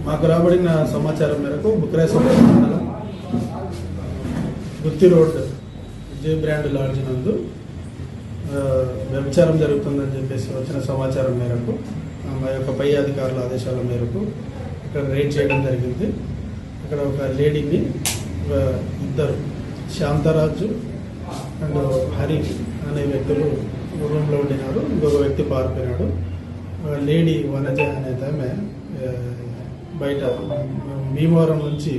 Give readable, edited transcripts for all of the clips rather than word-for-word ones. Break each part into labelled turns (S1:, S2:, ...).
S1: మాకు రాబడిన సమాచారం మేరకు బుక్రాయసంపేట మండలం గుత్తి రోడ్ జే బ్రాండ్ లాడ్జ్ నందు వ్యభిచారం జరుగుతుందని చెప్పేసి వచ్చిన సమాచారం మేరకు మా యొక్క పై అధికారుల ఆదేశాల మేరకు ఇక్కడ రైడ్ చేయడం జరిగింది. అక్కడ ఒక లేడీని ఇద్దరు శాంతరాజు అండ్ హరి అనే వ్యక్తులు రూమ్లో ఉండినారు. ఇంకొక వ్యక్తి పారిపోయినాడు. లేడీ వనజ అనేది ఆమె బయట భీమవరం నుంచి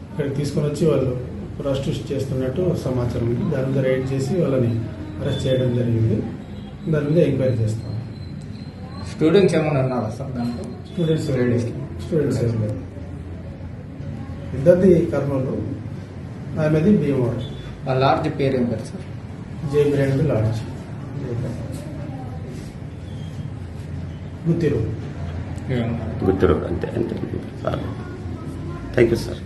S1: ఇక్కడ తీసుకొని వచ్చి వాళ్ళు ప్రాస్టిట్యూట్ చేస్తున్నట్టు సమాచారం ఉంది. దాని మీద రైడ్ చేసి వాళ్ళని అరెస్ట్ చేయడం జరిగింది. దాని మీద ఎంక్వైరీ చేస్తాం.
S2: స్టూడెంట్స్ ఏమైనా ఉన్నారా సార్ దాంట్లో?
S1: స్టూడెంట్స్ ఏం లేదు. ఇద్దరిది కర్నూలు, ఆమెది భీమవరం.
S2: ఆ లాడ్జ్ పేరు ఏం కదా సార్?
S1: జే బ్రాండ్ లాడ్జ్, గుత్తి రోడ్
S3: అంతే. Thank you sir.